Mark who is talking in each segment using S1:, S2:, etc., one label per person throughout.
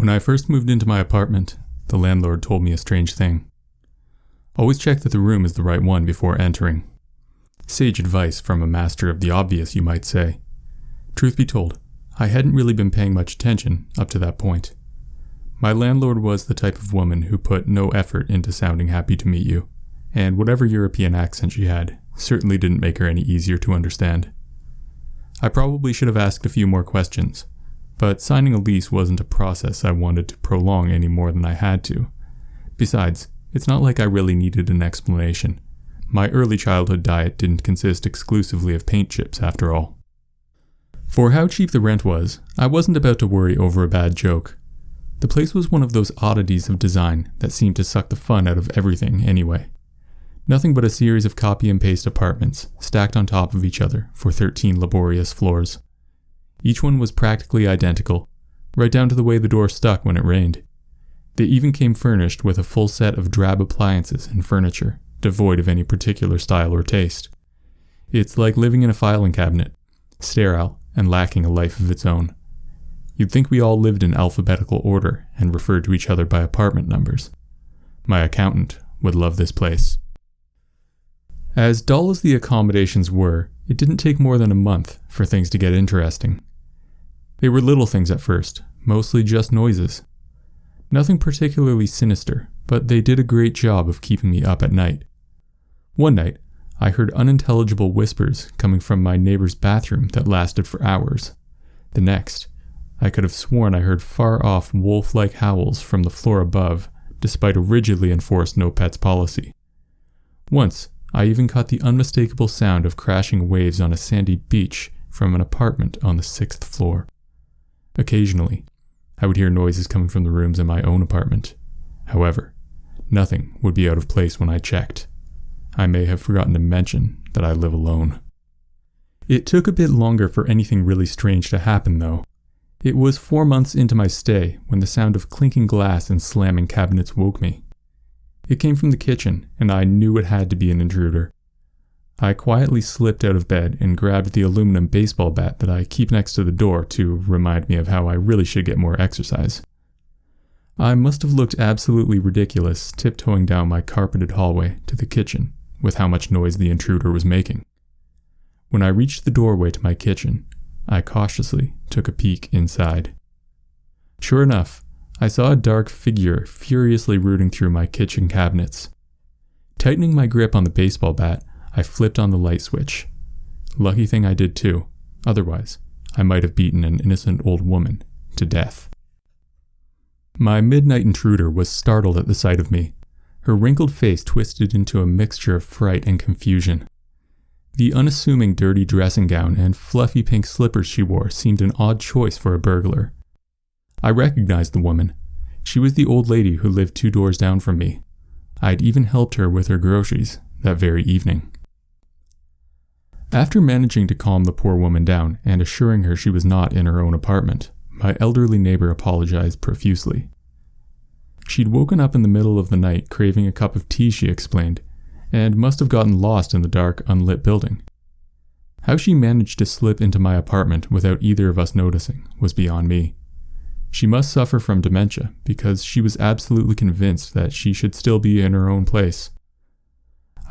S1: When I first moved into my apartment, the landlord told me a strange thing. Always check that the room is the right one before entering. Sage advice from a master of the obvious, you might say. Truth be told, I hadn't really been paying much attention up to that point. My landlord was the type of woman who put no effort into sounding happy to meet you, and whatever European accent she had certainly didn't make her any easier to understand. I probably should have asked a few more questions, but signing a lease wasn't a process I wanted to prolong any more than I had to. Besides, it's not like I really needed an explanation. My early childhood diet didn't consist exclusively of paint chips after all. For how cheap the rent was, I wasn't about to worry over a bad joke. The place was one of those oddities of design that seemed to suck the fun out of everything anyway. Nothing but a series of copy and paste apartments stacked on top of each other for 13 laborious floors. Each one was practically identical, right down to the way the door stuck when it rained. They even came furnished with a full set of drab appliances and furniture, devoid of any particular style or taste. It's like living in a filing cabinet, sterile and lacking a life of its own. You'd think we all lived in alphabetical order and referred to each other by apartment numbers. My accountant would love this place. As dull as the accommodations were, it didn't take more than a month for things to get interesting. They were little things at first, mostly just noises. Nothing particularly sinister, but they did a great job of keeping me up at night. One night, I heard unintelligible whispers coming from my neighbor's bathroom that lasted for hours. The next, I could have sworn I heard far-off wolf-like howls from the floor above, despite a rigidly enforced no-pets policy. Once, I even caught the unmistakable sound of crashing waves on a sandy beach from an apartment on the 6th floor. Occasionally, I would hear noises coming from the rooms in my own apartment. However, nothing would be out of place when I checked. I may have forgotten to mention that I live alone. It took a bit longer for anything really strange to happen, though. It was 4 months into my stay when the sound of clinking glass and slamming cabinets woke me. It came from the kitchen, and I knew it had to be an intruder. I quietly slipped out of bed and grabbed the aluminum baseball bat that I keep next to the door to remind me of how I really should get more exercise. I must have looked absolutely ridiculous tiptoeing down my carpeted hallway to the kitchen with how much noise the intruder was making. When I reached the doorway to my kitchen, I cautiously took a peek inside. Sure enough, I saw a dark figure furiously rooting through my kitchen cabinets. Tightening my grip on the baseball bat, I flipped on the light switch. Lucky thing I did too, otherwise I might have beaten an innocent old woman to death. My midnight intruder was startled at the sight of me, her wrinkled face twisted into a mixture of fright and confusion. The unassuming dirty dressing gown and fluffy pink slippers she wore seemed an odd choice for a burglar. I recognized the woman. She was the old lady who lived 2 doors down from me. I'd even helped her with her groceries that very evening. After managing to calm the poor woman down and assuring her she was not in her own apartment, my elderly neighbor apologized profusely. She'd woken up in the middle of the night craving a cup of tea, she explained, and must have gotten lost in the dark, unlit building. How she managed to slip into my apartment without either of us noticing was beyond me. She must suffer from dementia because she was absolutely convinced that she should still be in her own place.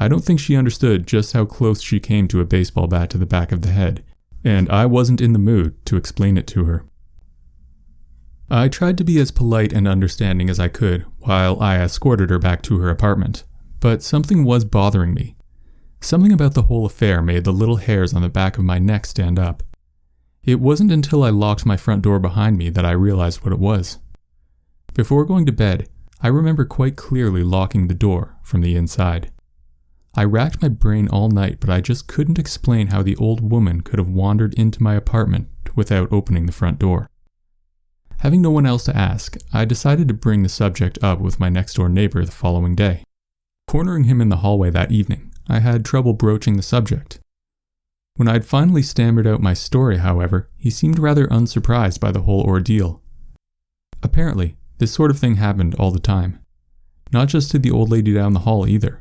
S1: I don't think she understood just how close she came to a baseball bat to the back of the head, and I wasn't in the mood to explain it to her. I tried to be as polite and understanding as I could while I escorted her back to her apartment, but something was bothering me. Something about the whole affair made the little hairs on the back of my neck stand up. It wasn't until I locked my front door behind me that I realized what it was. Before going to bed, I remember quite clearly locking the door from the inside. I racked my brain all night, but I just couldn't explain how the old woman could have wandered into my apartment without opening the front door. Having no one else to ask, I decided to bring the subject up with my next-door neighbor the following day. Cornering him in the hallway that evening, I had trouble broaching the subject. When I'd finally stammered out my story, however, he seemed rather unsurprised by the whole ordeal. Apparently, this sort of thing happened all the time. Not just to the old lady down the hall either.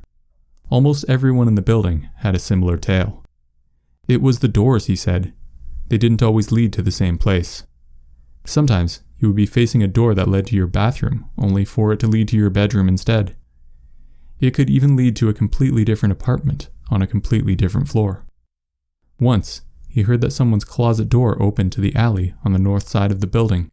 S1: Almost everyone in the building had a similar tale. It was the doors, he said. They didn't always lead to the same place. Sometimes, you would be facing a door that led to your bathroom, only for it to lead to your bedroom instead. It could even lead to a completely different apartment on a completely different floor. Once, he heard that someone's closet door opened to the alley on the north side of the building.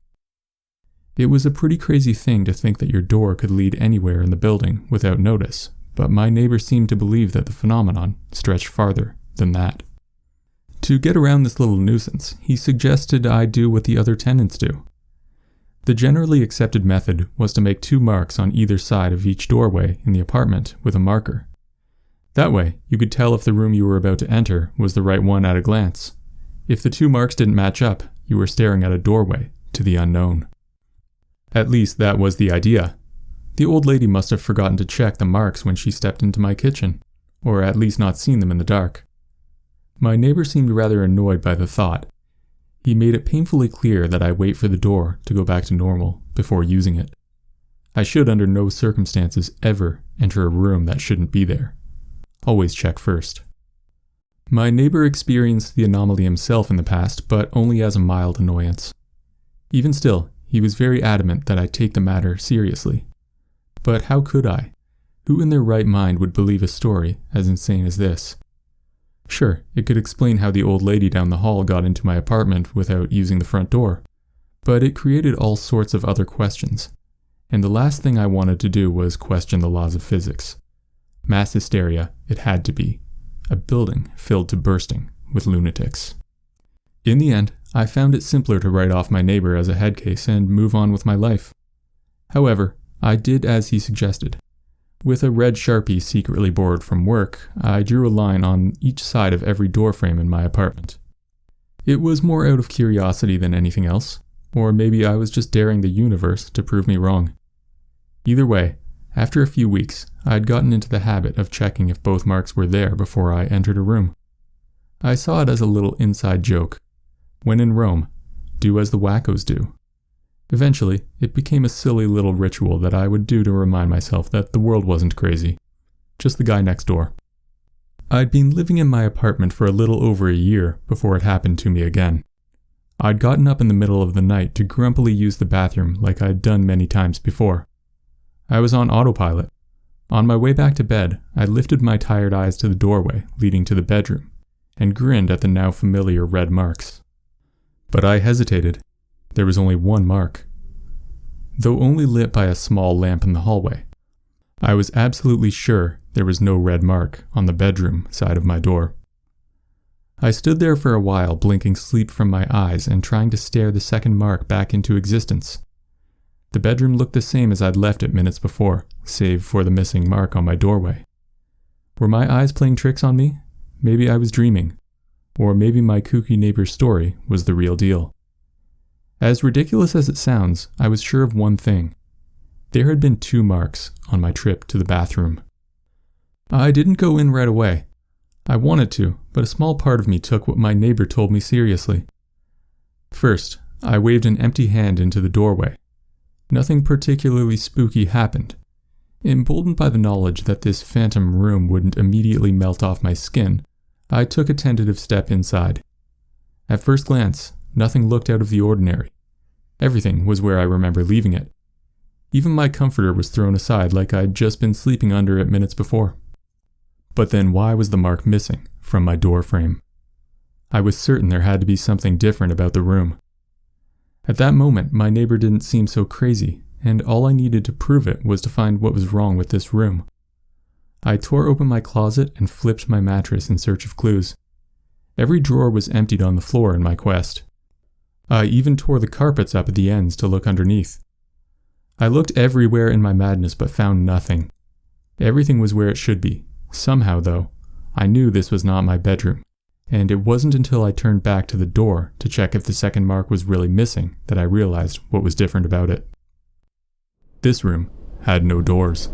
S1: It was a pretty crazy thing to think that your door could lead anywhere in the building without notice, but my neighbor seemed to believe that the phenomenon stretched farther than that. To get around this little nuisance, he suggested I do what the other tenants do. The generally accepted method was to make 2 marks on either side of each doorway in the apartment with a marker. That way, you could tell if the room you were about to enter was the right one at a glance. If the 2 marks didn't match up, you were staring at a doorway to the unknown. At least that was the idea. The old lady must have forgotten to check the marks when she stepped into my kitchen, or at least not seen them in the dark. My neighbor seemed rather annoyed by the thought. He made it painfully clear that I wait for the door to go back to normal before using it. I should under no circumstances ever enter a room that shouldn't be there. Always check first. My neighbor experienced the anomaly himself in the past, but only as a mild annoyance. Even still, he was very adamant that I take the matter seriously. But how could I? Who in their right mind would believe a story as insane as this? Sure, it could explain how the old lady down the hall got into my apartment without using the front door, but it created all sorts of other questions, and the last thing I wanted to do was question the laws of physics. Mass hysteria, it had to be. A building filled to bursting with lunatics. In the end, I found it simpler to write off my neighbor as a head case and move on with my life. However, I did as he suggested. With a red Sharpie secretly borrowed from work, I drew a line on each side of every doorframe in my apartment. It was more out of curiosity than anything else, or maybe I was just daring the universe to prove me wrong. Either way, after a few weeks, I'd gotten into the habit of checking if both marks were there before I entered a room. I saw it as a little inside joke. When in Rome, do as the wackos do. Eventually, it became a silly little ritual that I would do to remind myself that the world wasn't crazy. Just the guy next door. I'd been living in my apartment for a little over a year before it happened to me again. I'd gotten up in the middle of the night to grumpily use the bathroom like I'd done many times before. I was on autopilot. On my way back to bed, I lifted my tired eyes to the doorway leading to the bedroom and grinned at the now familiar red marks. But I hesitated. There was only one mark. Though only lit by a small lamp in the hallway, I was absolutely sure there was no red mark on the bedroom side of my door. I stood there for a while, blinking sleep from my eyes and trying to stare the second mark back into existence. The bedroom looked the same as I'd left it minutes before, save for the missing mark on my doorway. Were my eyes playing tricks on me? Maybe I was dreaming. Or maybe my kooky neighbor's story was the real deal. As ridiculous as it sounds, I was sure of one thing. There had been 2 marks on my trip to the bathroom. I didn't go in right away. I wanted to, but a small part of me took what my neighbor told me seriously. First, I waved an empty hand into the doorway. Nothing particularly spooky happened. Emboldened by the knowledge that this phantom room wouldn't immediately melt off my skin, I took a tentative step inside. At first glance, nothing looked out of the ordinary. Everything was where I remember leaving it. Even my comforter was thrown aside like I'd just been sleeping under it minutes before. But then why was the mark missing from my door frame? I was certain there had to be something different about the room. At that moment, my neighbor didn't seem so crazy, and all I needed to prove it was to find what was wrong with this room. I tore open my closet and flipped my mattress in search of clues. Every drawer was emptied on the floor in my quest. I even tore the carpets up at the ends to look underneath. I looked everywhere in my madness but found nothing. Everything was where it should be. Somehow, though, I knew this was not my bedroom, and it wasn't until I turned back to the door to check if the second mark was really missing that I realized what was different about it. This room had no doors.